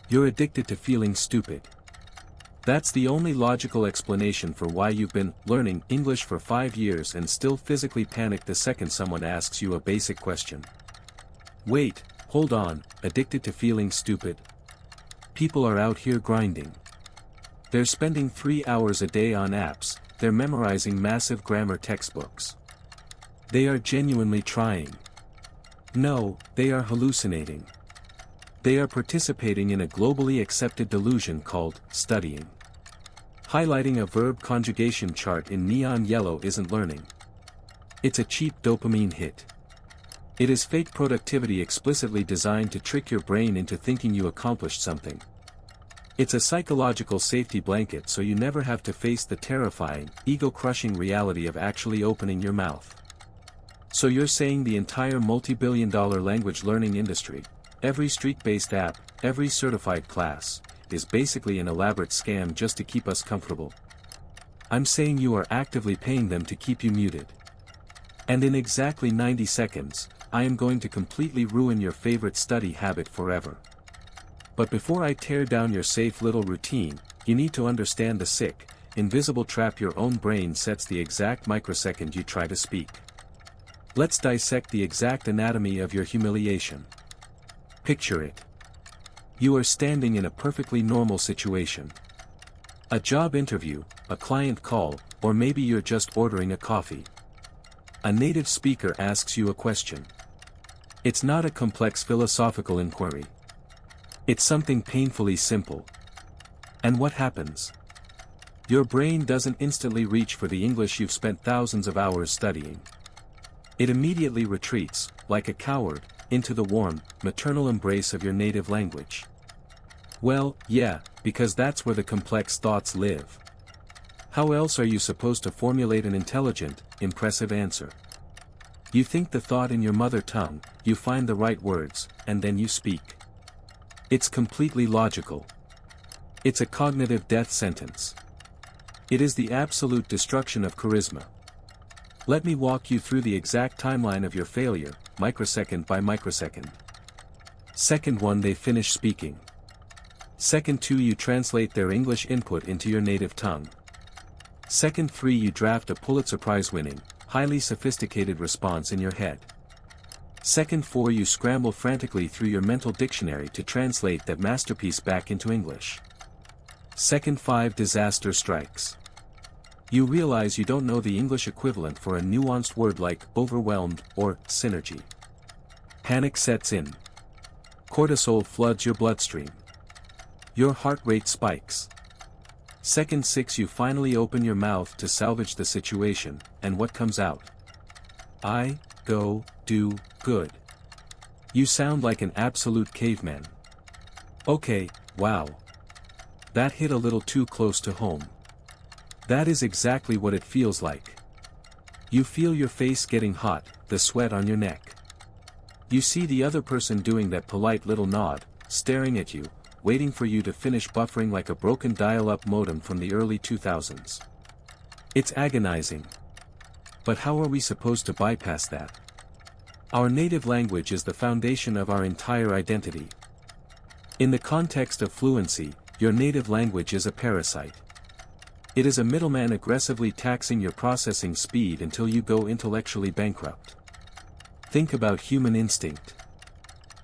You're addicted to feeling stupid. That's the only logical explanation for why you've been learning English for 5 years and still physically panic the second someone asks you a basic question. Wait, hold on, addicted to feeling stupid? People are out here grinding. They're spending 3 hours a day on apps, they're memorizing massive grammar textbooks. They are genuinely trying. No, they are hallucinating. They are participating in a globally accepted delusion called studying. Highlighting a verb conjugation chart in neon yellow isn't learning. It's a cheap dopamine hit. It is fake productivity explicitly designed to trick your brain into thinking you accomplished something. It's a psychological safety blanket so you never have to face the terrifying, ego-crushing reality of actually opening your mouth. So you're saying the entire multi-billion-dollar language learning industry, every street-based app, every certified class, is basically an elaborate scam just to keep us comfortable? I'm saying you are actively paying them to keep you muted. And in exactly 90 seconds, I am going to completely ruin your favorite study habit forever. But before I tear down your safe little routine, you need to understand the sick, invisible trap your own brain sets the exact microsecond you try to speak. Let's dissect the exact anatomy of your humiliation. Picture it. You are standing in a perfectly normal situation. A job interview, a client call, or maybe you're just ordering a coffee. A native speaker asks you a question. It's not a complex philosophical inquiry. It's something painfully simple. And what happens? Your brain doesn't instantly reach for the English you've spent thousands of hours studying. It immediately retreats, like a coward, into the warm, maternal embrace of your native language. Well, yeah, because that's where the complex thoughts live. How else are you supposed to formulate an intelligent, impressive answer? You think the thought in your mother tongue, you find the right words, and then you speak. It's completely logical. It's a cognitive death sentence. It is the absolute destruction of charisma. Let me walk you through the exact timeline of your failure, microsecond by microsecond. Second 1, they finish speaking. Second 2, you translate their English input into your native tongue. Second 3, you draft a Pulitzer Prize-winning, highly sophisticated response in your head. Second 4, you scramble frantically through your mental dictionary to translate that masterpiece back into English. Second 5, disaster strikes. You realize you don't know the English equivalent for a nuanced word like overwhelmed or synergy. Panic sets in. Cortisol floods your bloodstream. Your heart rate spikes. Second 6, you finally open your mouth to salvage the situation, and what comes out? I, go, do, good. You sound like an absolute caveman. Okay, wow. That hit a little too close to home. That is exactly what it feels like. You feel your face getting hot, the sweat on your neck. You see the other person doing that polite little nod, staring at you, waiting for you to finish buffering like a broken dial-up modem from the early 2000s. It's agonizing. But how are we supposed to bypass that? Our native language is the foundation of our entire identity. In the context of fluency, your native language is a parasite. It is a middleman aggressively taxing your processing speed until you go intellectually bankrupt. Think about human instinct.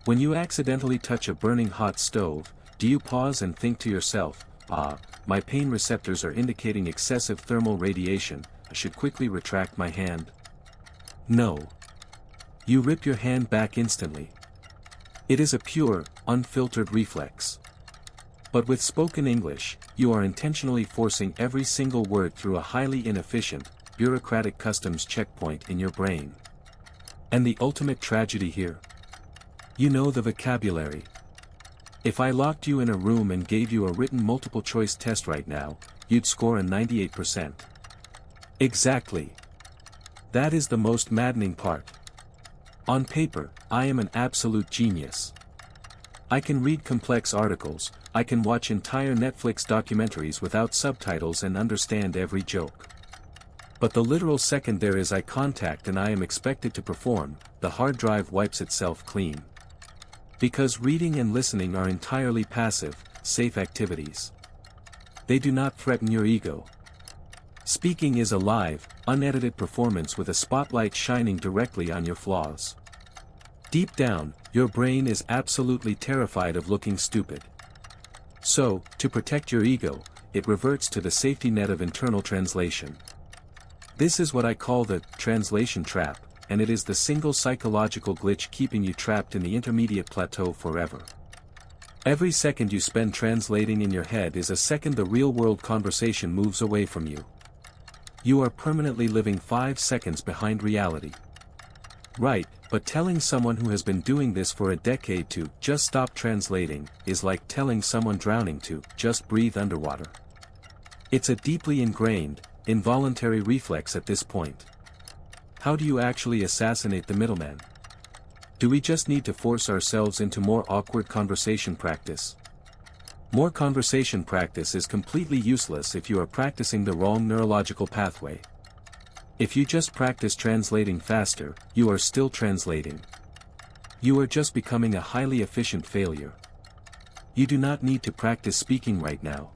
When you accidentally touch a burning hot stove, do you pause and think to yourself, my pain receptors are indicating excessive thermal radiation, I should quickly retract my hand? No. You rip your hand back instantly. It is a pure, unfiltered reflex. But with spoken English, you are intentionally forcing every single word through a highly inefficient, bureaucratic customs checkpoint in your brain. And the ultimate tragedy here? You know the vocabulary. If I locked you in a room and gave you a written multiple-choice test right now, you'd score a 98%. Exactly. That is the most maddening part. On paper, I am an absolute genius. I can read complex articles, I can watch entire Netflix documentaries without subtitles and understand every joke. But the literal second there is eye contact and I am expected to perform, the hard drive wipes itself clean. Because reading and listening are entirely passive, safe activities. They do not threaten your ego. Speaking is a live, unedited performance with a spotlight shining directly on your flaws. Deep down, your brain is absolutely terrified of looking stupid. So, to protect your ego, it reverts to the safety net of internal translation. This is what I call the translation trap, and it is the single psychological glitch keeping you trapped in the intermediate plateau forever. Every second you spend translating in your head is a second the real-world conversation moves away from you. You are permanently living 5 seconds behind reality. Right, but telling someone who has been doing this for a decade to just stop translating is like telling someone drowning to just breathe underwater. It's a deeply ingrained, involuntary reflex at this point. How do you actually assassinate the middleman? Do we just need to force ourselves into more awkward conversation practice? More conversation practice is completely useless if you are practicing the wrong neurological pathway. If you just practice translating faster, you are still translating. You are just becoming a highly efficient failure. You do not need to practice speaking right now.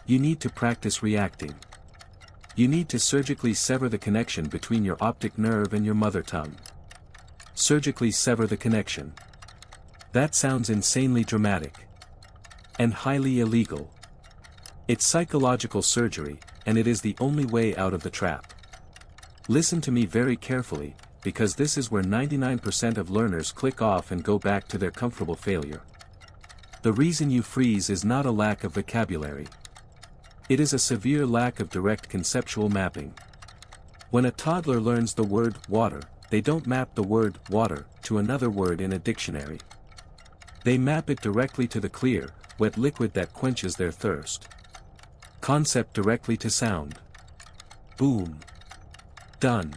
You need to practice reacting. You need to surgically sever the connection between your optic nerve and your mother tongue. Surgically sever the connection. That sounds insanely dramatic. And highly illegal. It's psychological surgery, and it is the only way out of the trap. Listen to me very carefully, because this is where 99% of learners click off and go back to their comfortable failure. The reason you freeze is not a lack of vocabulary. It is a severe lack of direct conceptual mapping. When a toddler learns the word water, they don't map the word water to another word in a dictionary. They map it directly to the clear, wet liquid that quenches their thirst. Concept directly to sound. Boom. Done.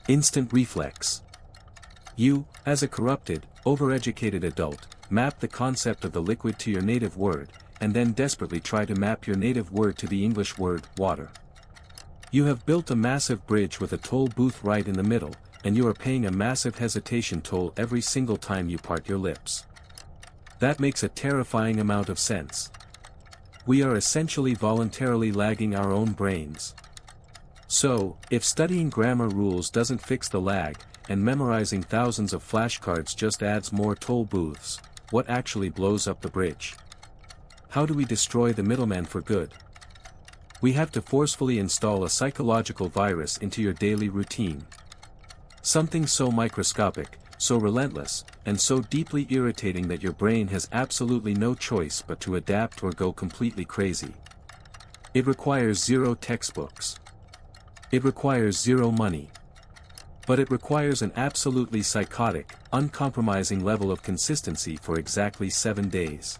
Instant reflex. You, as a corrupted, overeducated adult, map the concept of the liquid to your native word, and then desperately try to map your native word to the English word, water. You have built a massive bridge with a toll booth right in the middle, and you are paying a massive hesitation toll every single time you part your lips. That makes a terrifying amount of sense. We are essentially voluntarily lagging our own brains. So, if studying grammar rules doesn't fix the lag, and memorizing thousands of flashcards just adds more toll booths, what actually blows up the bridge? How do we destroy the middleman for good? We have to forcefully install a psychological virus into your daily routine. Something so microscopic, so relentless, and so deeply irritating that your brain has absolutely no choice but to adapt or go completely crazy. It requires 0 textbooks. It requires 0 money. But it requires an absolutely psychotic, uncompromising level of consistency for exactly 7 days.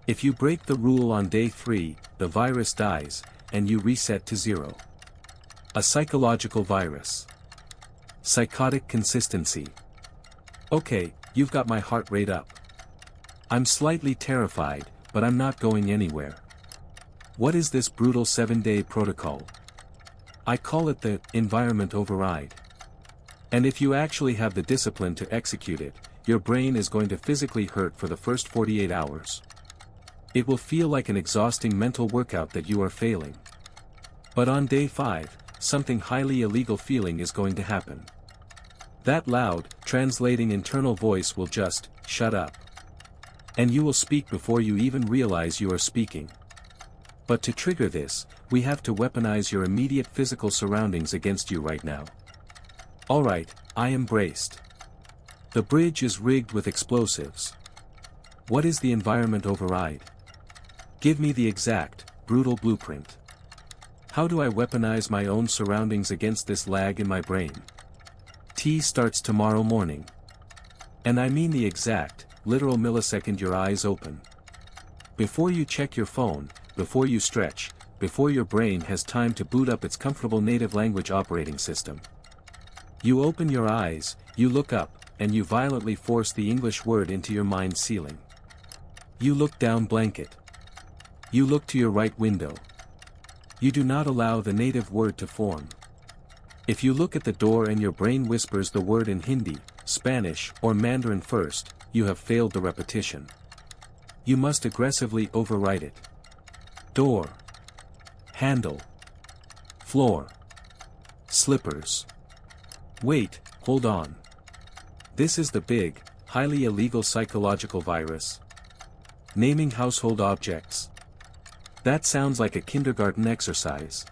If you break the rule on day 3, the virus dies, and you reset to 0. A psychological virus. Psychotic consistency. Okay, you've got my heart rate up. I'm slightly terrified, but I'm not going anywhere. What is this brutal 7-day protocol? I call it the environment override. And if you actually have the discipline to execute it, your brain is going to physically hurt for the first 48 hours. It will feel like an exhausting mental workout that you are failing. But on day 5, something highly illegal feeling is going to happen. That loud, translating internal voice will just, shut up. And you will speak before you even realize you are speaking. But to trigger this, we have to weaponize your immediate physical surroundings against you right now. Alright, I am braced. The bridge is rigged with explosives. What is the environment override? Give me the exact, brutal blueprint. How do I weaponize my own surroundings against this lag in my brain? Tea starts tomorrow morning. And I mean the exact, literal millisecond your eyes open. Before you check your phone, before you stretch, before your brain has time to boot up its comfortable native language operating system. You open your eyes, you look up, and you violently force the English word into your mind ceiling. You look down blanket. You look to your right window. You do not allow the native word to form. If you look at the door and your brain whispers the word in Hindi, Spanish, or Mandarin first, you have failed the repetition. You must aggressively overwrite it. Door. Handle. Floor. Slippers. Wait, hold on. This is the big, highly illegal psychological virus. Naming household objects. That sounds like a kindergarten exercise.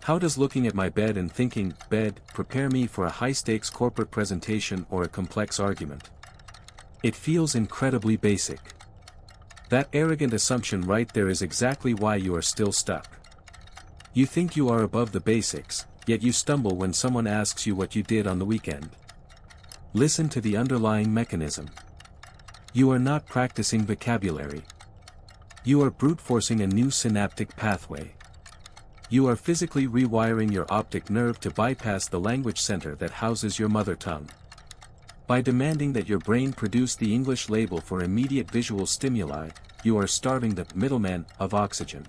How does looking at my bed and thinking, bed, prepare me for a high-stakes corporate presentation or a complex argument? It feels incredibly basic. That arrogant assumption right there is exactly why you are still stuck. You think you are above the basics, yet you stumble when someone asks you what you did on the weekend. Listen to the underlying mechanism. You are not practicing vocabulary. You are brute-forcing a new synaptic pathway. You are physically rewiring your optic nerve to bypass the language center that houses your mother tongue. By demanding that your brain produce the English label for immediate visual stimuli, you are starving the middleman of oxygen.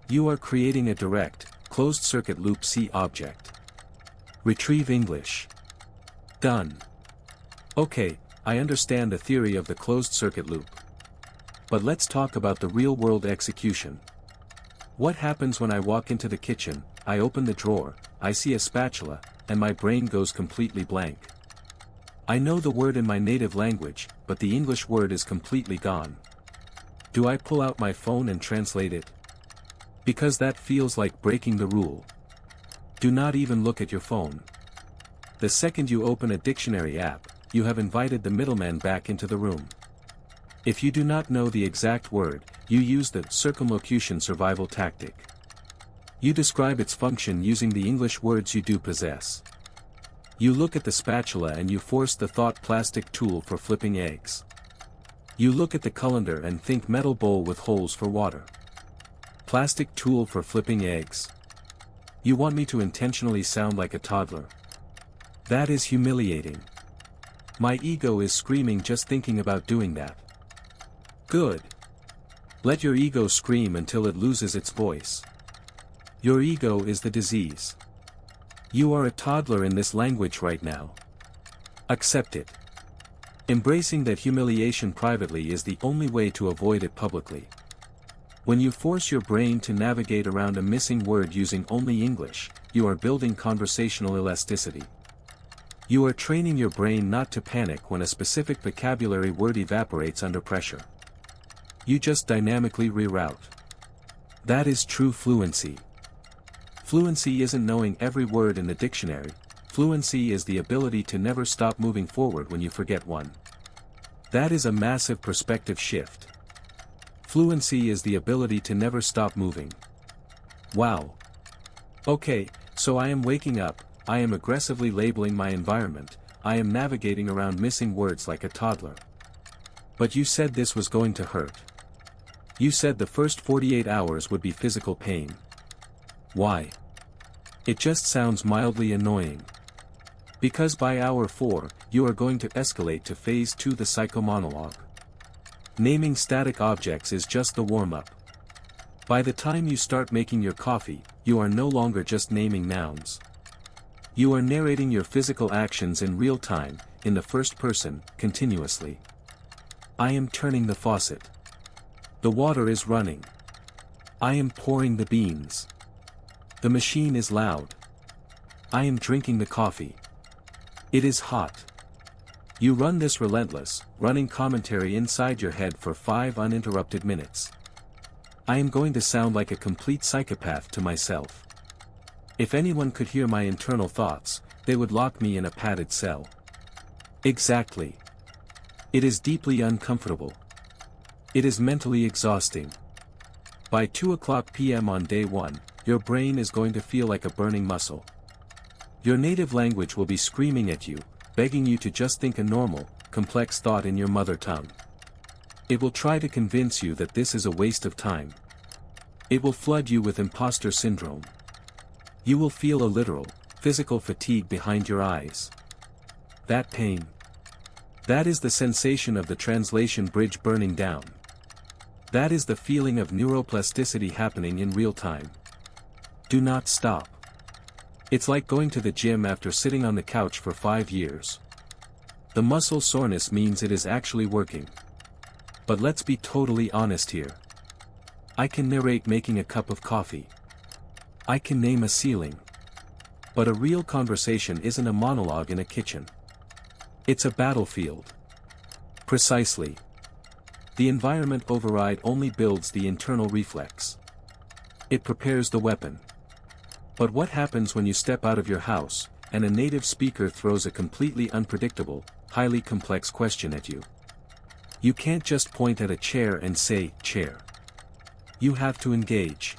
You are creating a direct, closed-circuit loop. See object. Retrieve English. Done. Okay, I understand the theory of the closed-circuit loop. But let's talk about the real-world execution. What happens when I walk into the kitchen, I open the drawer, I see a spatula, and my brain goes completely blank? I know the word in my native language, but the English word is completely gone. Do I pull out my phone and translate it? Because that feels like breaking the rule. Do not even look at your phone. The second you open a dictionary app, you have invited the middleman back into the room. If you do not know the exact word, you use the circumlocution survival tactic. You describe its function using the English words you do possess. You look at the spatula and you force the thought plastic tool for flipping eggs. You look at the colander and think metal bowl with holes for water. Plastic tool for flipping eggs. You want me to intentionally sound like a toddler? That is humiliating. My ego is screaming just thinking about doing that. Good. Let your ego scream until it loses its voice. Your ego is the disease. You are a toddler in this language right now. Accept it. Embracing that humiliation privately is the only way to avoid it publicly. When you force your brain to navigate around a missing word using only English, you are building conversational elasticity. You are training your brain not to panic when a specific vocabulary word evaporates under pressure. You just dynamically reroute. That is true fluency. Fluency isn't knowing every word in the dictionary. Fluency is the ability to never stop moving forward when you forget one. That is a massive perspective shift. Fluency is the ability to never stop moving. Wow. Okay, so I am waking up, I am aggressively labeling my environment, I am navigating around missing words like a toddler. But you said this was going to hurt. You said the first 48 hours would be physical pain. Why? It just sounds mildly annoying. Because by hour 4, you are going to escalate to phase 2, the Psycho-Monologue. Naming static objects is just the warm-up. By the time you start making your coffee, you are no longer just naming nouns. You are narrating your physical actions in real time, in the first person, continuously. I am turning the faucet. The water is running. I am pouring the beans. The machine is loud. I am drinking the coffee. It is hot. You run this relentless, running commentary inside your head for 5 uninterrupted minutes. I am going to sound like a complete psychopath to myself. If anyone could hear my internal thoughts, they would lock me in a padded cell. Exactly. It is deeply uncomfortable. It is mentally exhausting. By 2:00 p.m. on day 1, your brain is going to feel like a burning muscle. Your native language will be screaming at you, begging you to just think a normal, complex thought in your mother tongue. It will try to convince you that this is a waste of time. It will flood you with imposter syndrome. You will feel a literal, physical fatigue behind your eyes. That pain. That is the sensation of the translation bridge burning down. That is the feeling of neuroplasticity happening in real time. Do not stop. It's like going to the gym after sitting on the couch for 5 years. The muscle soreness means it is actually working. But let's be totally honest here. I can narrate making a cup of coffee. I can name a ceiling. But a real conversation isn't a monologue in a kitchen. It's a battlefield. Precisely. The environment override only builds the internal reflex. It prepares the weapon. But what happens when you step out of your house, and a native speaker throws a completely unpredictable, highly complex question at you? You can't just point at a chair and say, "Chair." You have to engage.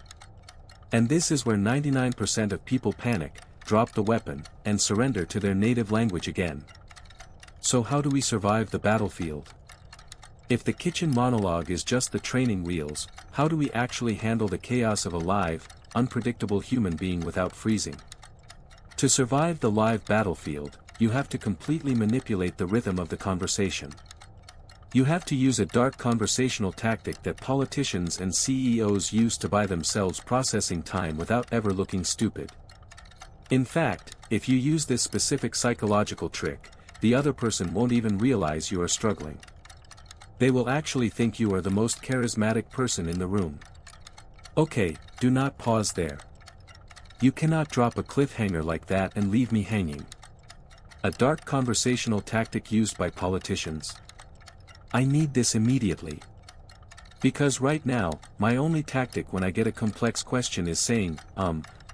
And this is where 99% of people panic, drop the weapon, and surrender to their native language again. So how do we survive the battlefield? If the kitchen monologue is just the training wheels, how do we actually handle the chaos of a live, unpredictable human being without freezing? To survive the live battlefield, you have to completely manipulate the rhythm of the conversation. You have to use a dark conversational tactic that politicians and CEOs use to buy themselves processing time without ever looking stupid. In fact, if you use this specific psychological trick, the other person won't even realize you are struggling. They will actually think you are the most charismatic person in the room. Okay, do not pause there. You cannot drop a cliffhanger like that and leave me hanging. A dark conversational tactic used by politicians. I need this immediately. Because right now, my only tactic when I get a complex question is saying,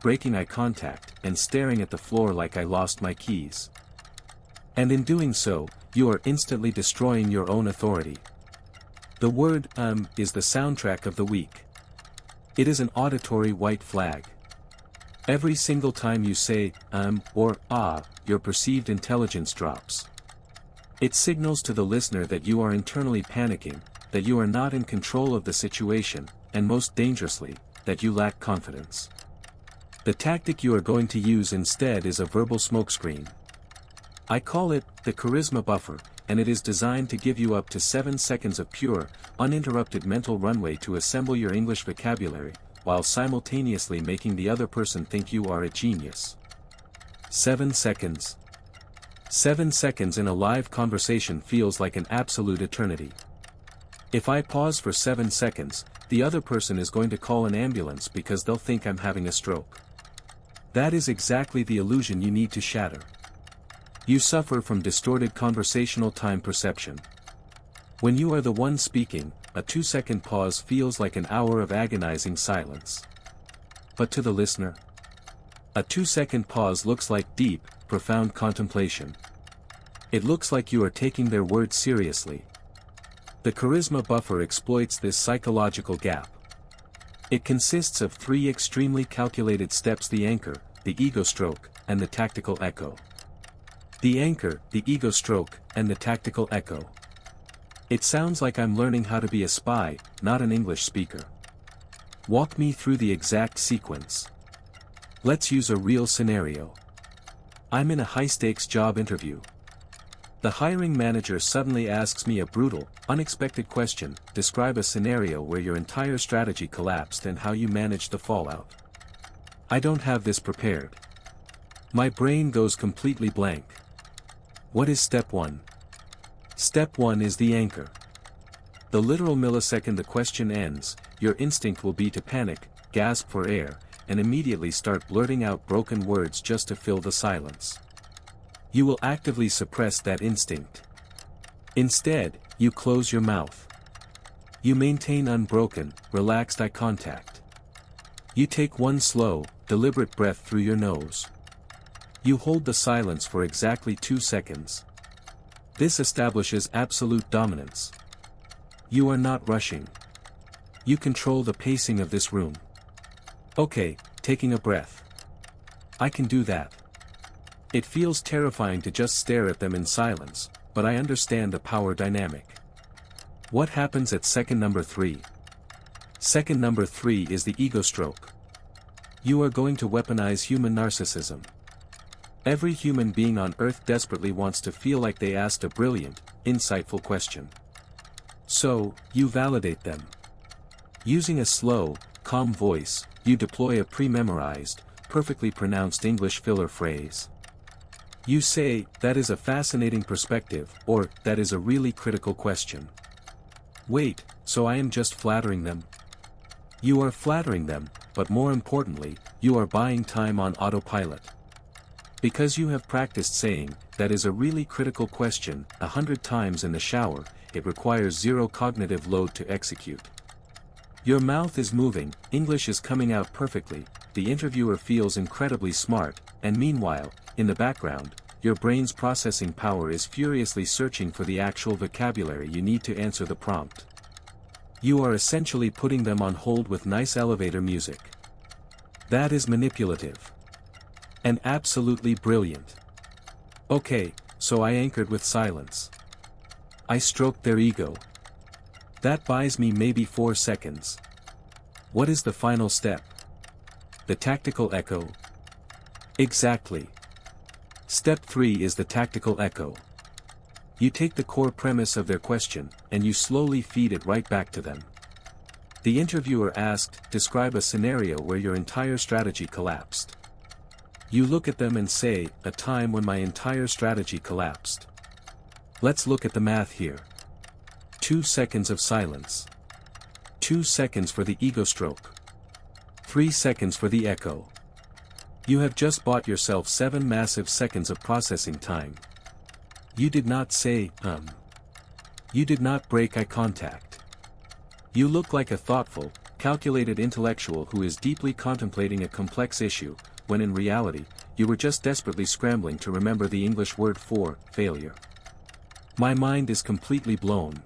breaking eye contact, and staring at the floor like I lost my keys. And in doing so, you are instantly destroying your own authority. The word, is the soundtrack of the week. It is an auditory white flag. Every single time you say, or your perceived intelligence drops. It signals to the listener that you are internally panicking, that you are not in control of the situation, and most dangerously, that you lack confidence. The tactic you are going to use instead is a verbal smokescreen. I call it the charisma buffer, and it is designed to give you up to 7 seconds of pure, uninterrupted mental runway to assemble your English vocabulary, while simultaneously making the other person think you are a genius. 7 seconds. 7 seconds in a live conversation feels like an absolute eternity. If I pause for 7 seconds, the other person is going to call an ambulance because they'll think I'm having a stroke. That is exactly the illusion you need to shatter. You suffer from distorted conversational time perception. When you are the one speaking, a 2-second pause feels like an hour of agonizing silence. But to the listener, a 2-second pause looks like deep, profound contemplation. It looks like you are taking their words seriously. The charisma buffer exploits this psychological gap. It consists of 3 extremely calculated steps: the anchor, the ego stroke, and the tactical echo. The anchor, the ego stroke, and the tactical echo. It sounds like I'm learning how to be a spy, not an English speaker. Walk me through the exact sequence. Let's use a real scenario. I'm in a high-stakes job interview. The hiring manager suddenly asks me a brutal, unexpected question: describe a scenario where your entire strategy collapsed and how you managed the fallout. I don't have this prepared. My brain goes completely blank. What is step 1? Step 1 is the anchor. The literal millisecond the question ends, your instinct will be to panic, gasp for air, and immediately start blurting out broken words just to fill the silence. You will actively suppress that instinct. Instead, you close your mouth. You maintain unbroken, relaxed eye contact. You take one slow, deliberate breath through your nose. You hold the silence for exactly 2 seconds. This establishes absolute dominance. You are not rushing. You control the pacing of this room. Okay, taking a breath. I can do that. It feels terrifying to just stare at them in silence, but I understand the power dynamic. What happens at second number 3? Second number 3 is the ego stroke. You are going to weaponize human narcissism. Every human being on Earth desperately wants to feel like they asked a brilliant, insightful question. So, you validate them. Using a slow, calm voice, you deploy a pre-memorized, perfectly pronounced English filler phrase. You say, that is a fascinating perspective, or, that is a really critical question. Wait, so I am just flattering them? You are flattering them, but more importantly, you are buying time on autopilot. Because you have practiced saying, that is a really critical question, 100 times in the shower, it requires zero cognitive load to execute. Your mouth is moving, English is coming out perfectly, the interviewer feels incredibly smart, and meanwhile, in the background, your brain's processing power is furiously searching for the actual vocabulary you need to answer the prompt. You are essentially putting them on hold with nice elevator music. That is manipulative. And absolutely brilliant. Okay, so I anchored with silence. I stroked their ego. That buys me maybe 4 seconds. What is the final step? The tactical echo. Exactly. Step 3 is the tactical echo. You take the core premise of their question, and you slowly feed it right back to them. The interviewer asked, describe a scenario where your entire strategy collapsed. You look at them and say, a time when my entire strategy collapsed. Let's look at the math here. 2 seconds of silence. 2 seconds for the ego stroke. 3 seconds for the echo. You have just bought yourself 7 massive seconds of processing time. You did not say, You did not break eye contact. You look like a thoughtful, calculated intellectual who is deeply contemplating a complex issue, when in reality, you were just desperately scrambling to remember the English word for failure. My mind is completely blown.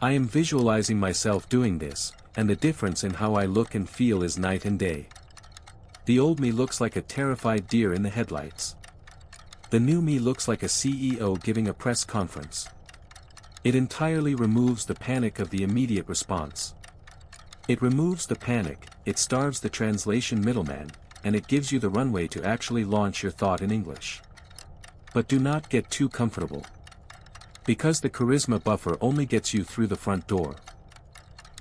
I am visualizing myself doing this, and the difference in how I look and feel is night and day. The old me looks like a terrified deer in the headlights. The new me looks like a CEO giving a press conference. It entirely removes the panic of the immediate response. It removes the panic, it starves the translation middleman, and it gives you the runway to actually launch your thought in English. But do not get too comfortable. Because the charisma buffer only gets you through the front door.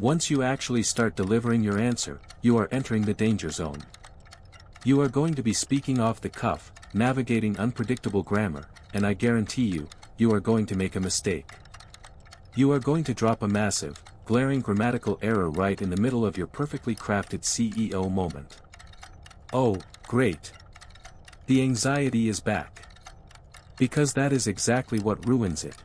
Once you actually start delivering your answer, you are entering the danger zone. You are going to be speaking off the cuff, navigating unpredictable grammar, and I guarantee you, you are going to make a mistake. You are going to drop a massive, glaring grammatical error right in the middle of your perfectly crafted CEO moment. Oh, great. The anxiety is back. Because that is exactly what ruins it.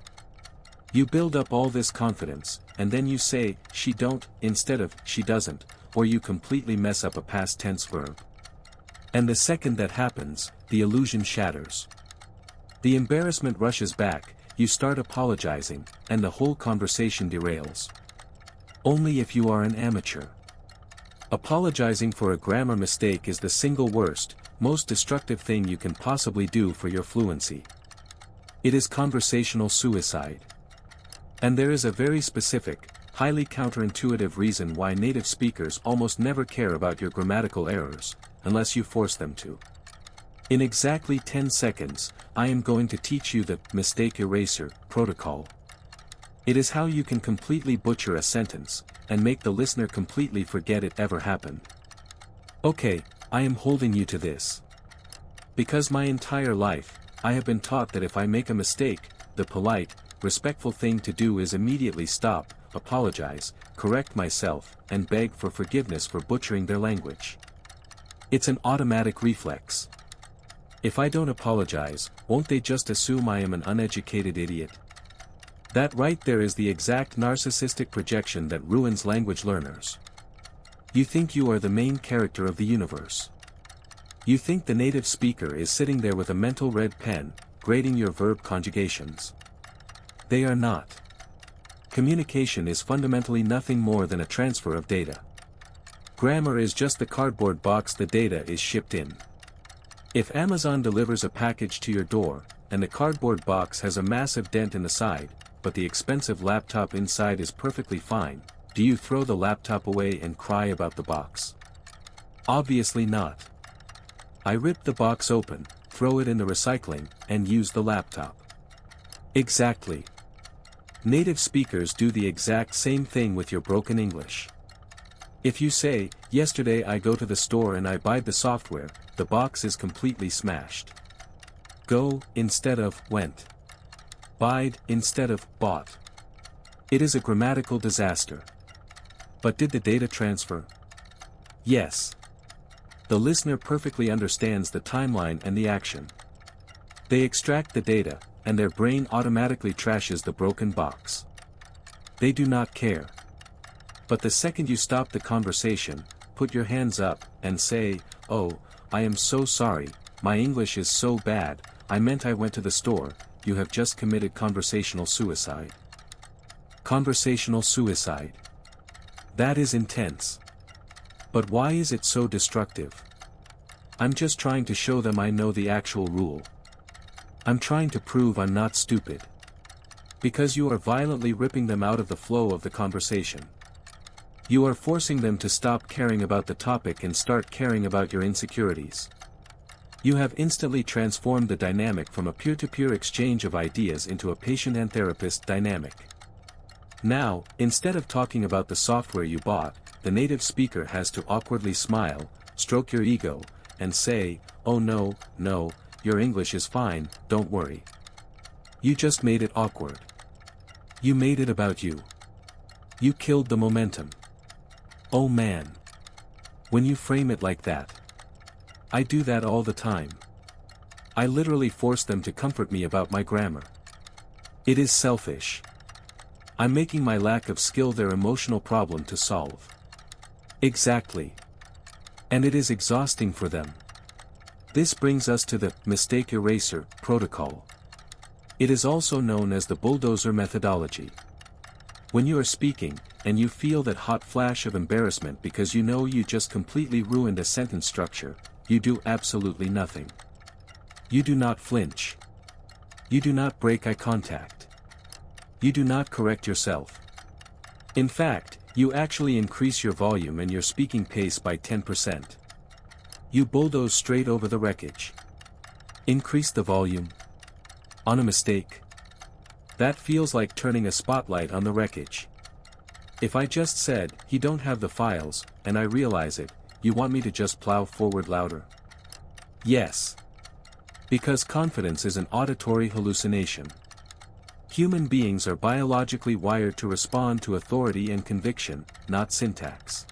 You build up all this confidence, and then you say, she don't, instead of, she doesn't, or you completely mess up a past tense verb. And the second that happens, the illusion shatters. The embarrassment rushes back, you start apologizing, and the whole conversation derails. Only if you are an amateur. Apologizing for a grammar mistake is the single worst, most destructive thing you can possibly do for your fluency. It is conversational suicide. And there is a very specific, highly counterintuitive reason why native speakers almost never care about your grammatical errors, unless you force them to. In exactly 10 seconds, I am going to teach you the mistake eraser protocol. It is how you can completely butcher a sentence, and make the listener completely forget it ever happened. Okay, I am holding you to this. Because my entire life, I have been taught that if I make a mistake, the polite, respectful thing to do is immediately stop, apologize, correct myself, and beg for forgiveness for butchering their language. It's an automatic reflex. If I don't apologize, won't they just assume I am an uneducated idiot? That right there is the exact narcissistic projection that ruins language learners. You think you are the main character of the universe. You think the native speaker is sitting there with a mental red pen, grading your verb conjugations. They are not. Communication is fundamentally nothing more than a transfer of data. Grammar is just the cardboard box the data is shipped in. If Amazon delivers a package to your door, and the cardboard box has a massive dent in the side, but the expensive laptop inside is perfectly fine, do you throw the laptop away and cry about the box? Obviously not. I rip the box open, throw it in the recycling, and use the laptop. Exactly. Native speakers do the exact same thing with your broken English. If you say, yesterday I go to the store and I buy the software, the box is completely smashed. Go, instead of, went. Bide, instead of, bought. It is a grammatical disaster. But did the data transfer? Yes. The listener perfectly understands the timeline and the action. They extract the data, and their brain automatically trashes the broken box. They do not care. But the second you stop the conversation, put your hands up, and say, "Oh, I am so sorry, my English is so bad, I meant I went to the store," you have just committed conversational suicide. Conversational suicide. That is intense. But why is it so destructive? I'm just trying to show them I know the actual rule. I'm trying to prove I'm not stupid. Because you are violently ripping them out of the flow of the conversation. You are forcing them to stop caring about the topic and start caring about your insecurities. You have instantly transformed the dynamic from a peer-to-peer exchange of ideas into a patient and therapist dynamic. Now, instead of talking about the software you bought, the native speaker has to awkwardly smile, stroke your ego, and say, "Oh no, no, your English is fine, don't worry." You just made it awkward. You made it about you. You killed the momentum. Oh man. When you frame it like that. I do that all the time. I literally force them to comfort me about my grammar. It is selfish. I'm making my lack of skill their emotional problem to solve. Exactly. And it is exhausting for them. This brings us to the mistake eraser protocol. It is also known as the Bulldozer methodology. When you are speaking, and you feel that hot flash of embarrassment because you know you just completely ruined a sentence structure, you do absolutely nothing. You do not flinch. You do not break eye contact. You do not correct yourself. In fact, you actually increase your volume and your speaking pace by 10%. You bulldoze straight over the wreckage. Increase the volume. On a mistake. That feels like turning a spotlight on the wreckage. If I just said, "You don't have the files," and I realize it, you want me to just plow forward louder? Yes. Because confidence is an auditory hallucination. Human beings are biologically wired to respond to authority and conviction, not syntax.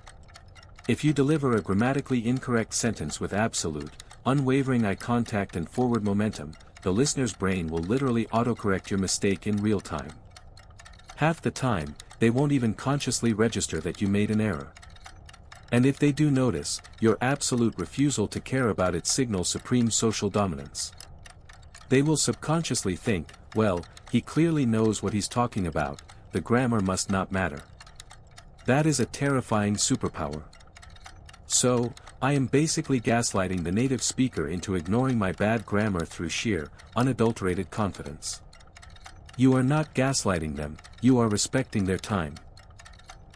If you deliver a grammatically incorrect sentence with absolute, unwavering eye contact and forward momentum, the listener's brain will literally autocorrect your mistake in real time. Half the time, they won't even consciously register that you made an error. And if they do notice, your absolute refusal to care about it signals supreme social dominance. They will subconsciously think, "Well, he clearly knows what he's talking about, the grammar must not matter." That is a terrifying superpower. So, I am basically gaslighting the native speaker into ignoring my bad grammar through sheer, unadulterated confidence. You are not gaslighting them, you are respecting their time.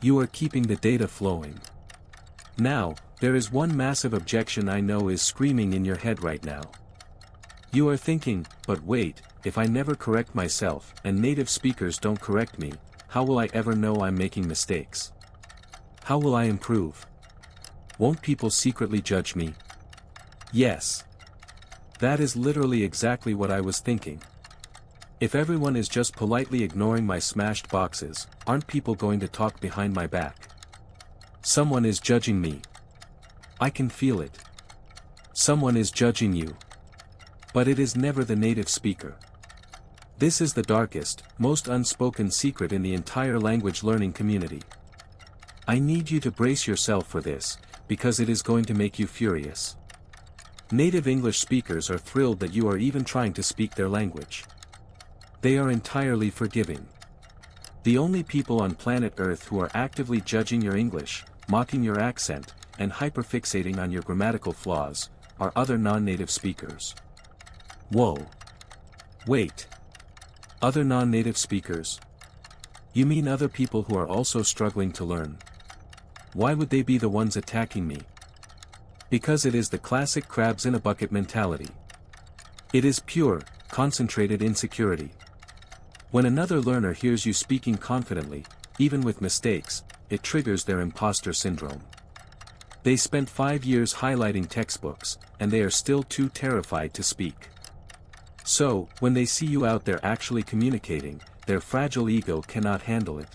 You are keeping the data flowing. Now, there is one massive objection I know is screaming in your head right now. You are thinking, "But wait, if I never correct myself, and native speakers don't correct me, how will I ever know I'm making mistakes? How will I improve? Won't people secretly judge me?" Yes. That is literally exactly what I was thinking. If everyone is just politely ignoring my smashed boxes, aren't people going to talk behind my back? Someone is judging me. I can feel it. Someone is judging you. But it is never the native speaker. This is the darkest, most unspoken secret in the entire language learning community. I need you to brace yourself for this, because it is going to make you furious. Native English speakers are thrilled that you are even trying to speak their language. They are entirely forgiving. The only people on planet Earth who are actively judging your English, mocking your accent, and hyperfixating on your grammatical flaws, are other non-native speakers. Whoa. Wait. Other non-native speakers? You mean other people who are also struggling to learn? Why would they be the ones attacking me? Because it is the classic crabs in a bucket mentality. It is pure, concentrated insecurity. When another learner hears you speaking confidently, even with mistakes, it triggers their imposter syndrome. They spent 5 years highlighting textbooks, and they are still too terrified to speak. So, when they see you out there actually communicating, their fragile ego cannot handle it.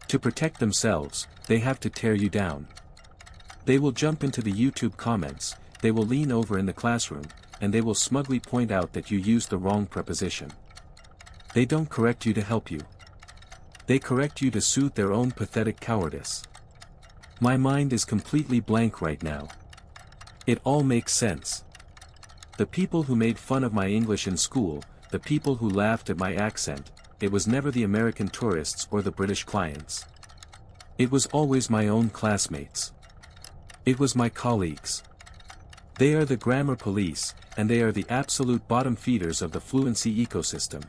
To protect themselves, they have to tear you down. They will jump into the YouTube comments, they will lean over in the classroom, and they will smugly point out that you used the wrong preposition. They don't correct you to help you. They correct you to suit their own pathetic cowardice. My mind is completely blank right now. It all makes sense. The people who made fun of my English in school, the people who laughed at my accent, it was never the American tourists or the British clients. It was always my own classmates. It was my colleagues. They are the grammar police, and they are the absolute bottom feeders of the fluency ecosystem.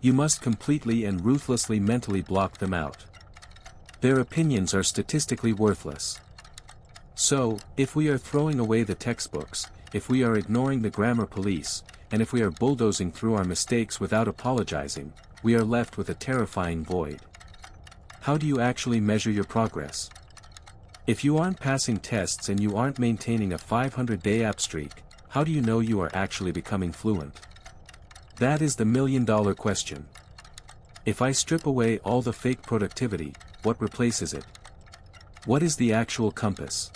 You must completely and ruthlessly mentally block them out. Their opinions are statistically worthless. So, if we are throwing away the textbooks, if we are ignoring the grammar police, and if we are bulldozing through our mistakes without apologizing, we are left with a terrifying void. How do you actually measure your progress? If you aren't passing tests and you aren't maintaining a 500-day app streak, how do you know you are actually becoming fluent? That is the million-dollar question. If I strip away all the fake productivity, what replaces it? What is the actual compass?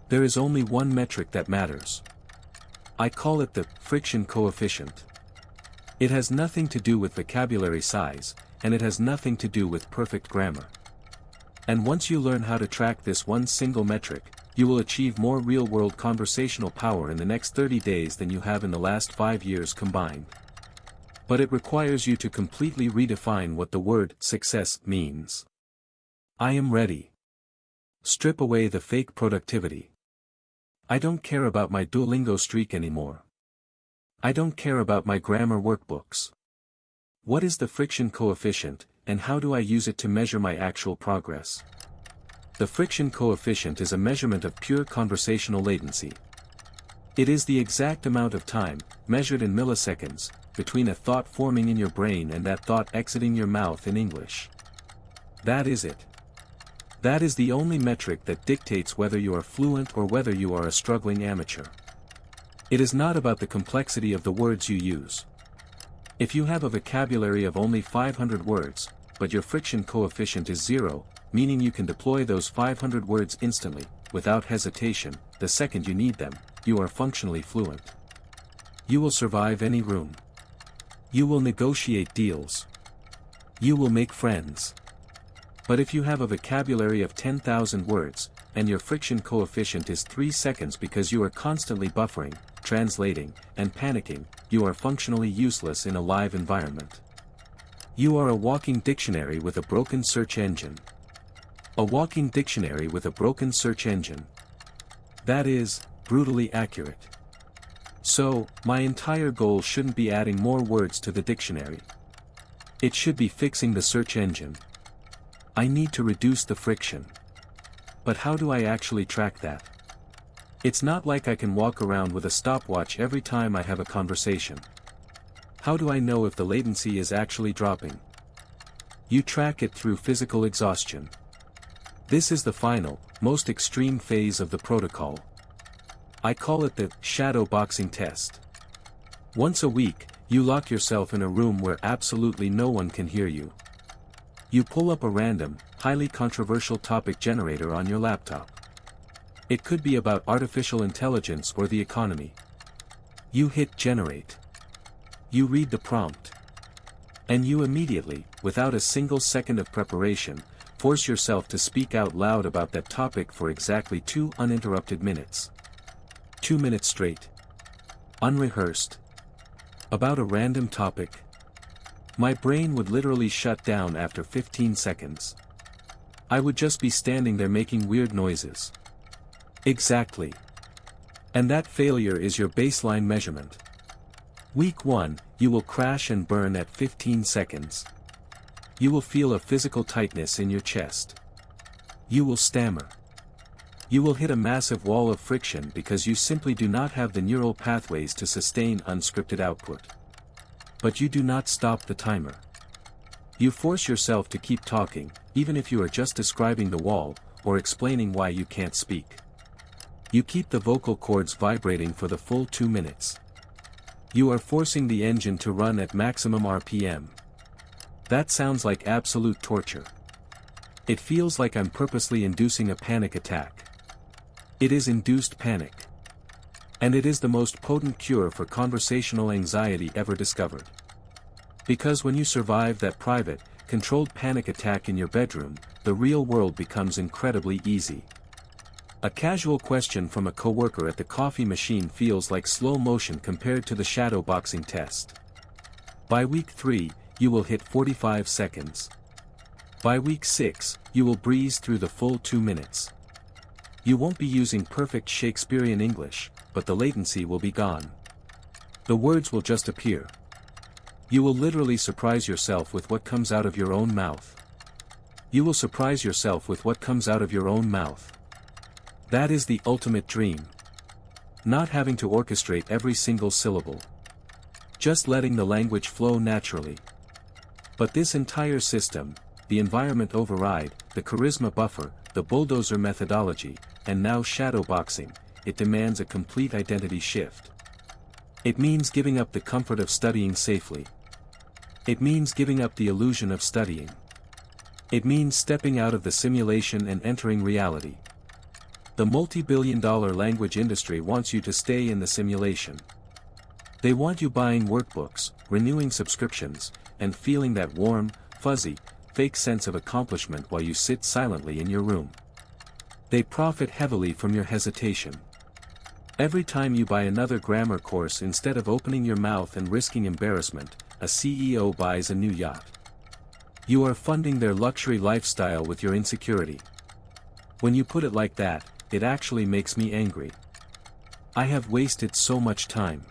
There is only one metric that matters. I call it the friction coefficient. It has nothing to do with vocabulary size, and it has nothing to do with perfect grammar. And once you learn how to track this one single metric, you will achieve more real-world conversational power in the next 30 days than you have in the last 5 years combined. But it requires you to completely redefine what the word success means. I am ready. Strip away the fake productivity. I don't care about my Duolingo streak anymore. I don't care about my grammar workbooks. What is the friction coefficient, and how do I use it to measure my actual progress? The friction coefficient is a measurement of pure conversational latency. It is the exact amount of time, measured in milliseconds, between a thought forming in your brain and that thought exiting your mouth in English. That is it. That is the only metric that dictates whether you are fluent or whether you are a struggling amateur. It is not about the complexity of the words you use. If you have a vocabulary of only 500 words, but your friction coefficient is 0, meaning you can deploy those 500 words instantly, without hesitation, the second you need them, you are functionally fluent. You will survive any room. You will negotiate deals. You will make friends. But if you have a vocabulary of 10,000 words, and your friction coefficient is 3 seconds because you are constantly buffering, translating, and panicking, you are functionally useless in a live environment. You are a walking dictionary with a broken search engine. A walking dictionary with a broken search engine. That is, brutally accurate. So, my entire goal shouldn't be adding more words to the dictionary. It should be fixing the search engine. I need to reduce the friction. But how do I actually track that? It's not like I can walk around with a stopwatch every time I have a conversation. How do I know if the latency is actually dropping? You track it through physical exhaustion. This is the final, most extreme phase of the protocol. I call it the shadow boxing test. Once a week, you lock yourself in a room where absolutely no one can hear you. You pull up a random, highly controversial topic generator on your laptop. It could be about artificial intelligence or the economy. You hit generate. You read the prompt. And you immediately, without a single second of preparation, force yourself to speak out loud about that topic for exactly 2 uninterrupted minutes. 2 minutes straight. Unrehearsed. About a random topic. My brain would literally shut down after 15 seconds. I would just be standing there making weird noises. Exactly. And that failure is your baseline measurement. Week 1, you will crash and burn at 15 seconds. You will feel a physical tightness in your chest. You will stammer. You will hit a massive wall of friction because you simply do not have the neural pathways to sustain unscripted output. But you do not stop the timer. You force yourself to keep talking, even if you are just describing the wall, or explaining why you can't speak. You keep the vocal cords vibrating for the full 2 minutes. You are forcing the engine to run at maximum RPM. That sounds like absolute torture. It feels like I'm purposely inducing a panic attack. It is induced panic. And it is the most potent cure for conversational anxiety ever discovered. Because when you survive that private, controlled panic attack in your bedroom, the real world becomes incredibly easy. A casual question from a coworker at the coffee machine feels like slow motion compared to the shadowboxing test. By week 3, you will hit 45 seconds. By week 6, you will breeze through the full 2 minutes. You won't be using perfect Shakespearean English, but the latency will be gone. The words will just appear. You will literally surprise yourself with what comes out of your own mouth. You will surprise yourself with what comes out of your own mouth. That is the ultimate dream. Not having to orchestrate every single syllable. Just letting the language flow naturally. But this entire system, the environment override, the charisma buffer, the bulldozer methodology, and now shadowboxing, it demands a complete identity shift. It means giving up the comfort of studying safely. It means giving up the illusion of studying. It means stepping out of the simulation and entering reality. The multi-billion-dollar language industry wants you to stay in the simulation. They want you buying workbooks, renewing subscriptions, and feeling that warm, fuzzy, fake sense of accomplishment while you sit silently in your room. They profit heavily from your hesitation. Every time you buy another grammar course instead of opening your mouth and risking embarrassment, a CEO buys a new yacht. You are funding their luxury lifestyle with your insecurity. When you put it like that, it actually makes me angry. I have wasted so much time.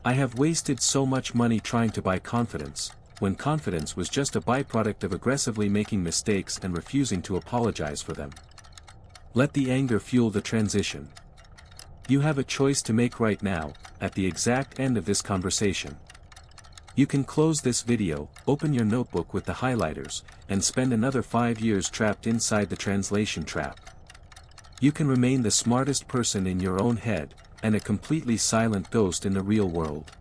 I have wasted so much money trying to buy confidence, when confidence was just a byproduct of aggressively making mistakes and refusing to apologize for them. Let the anger fuel the transition. You have a choice to make right now, at the exact end of this conversation. You can close this video, open your notebook with the highlighters, and spend another 5 years trapped inside the translation trap. You can remain the smartest person in your own head, and a completely silent ghost in the real world.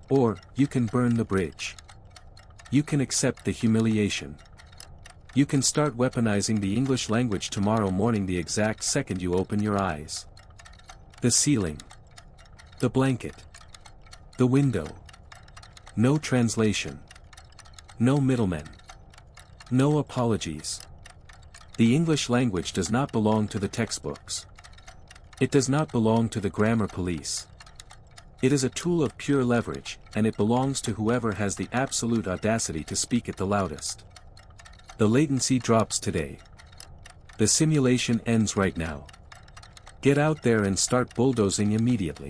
Or, you can burn the bridge. You can accept the humiliation. You can start weaponizing the English language tomorrow morning the exact second you open your eyes. The ceiling. The blanket. The window. No translation. No middlemen. No apologies. The English language does not belong to the textbooks. It does not belong to the grammar police. It is a tool of pure leverage, and it belongs to whoever has the absolute audacity to speak it the loudest. The latency drops today. The simulation ends right now. Get out there and start bulldozing immediately.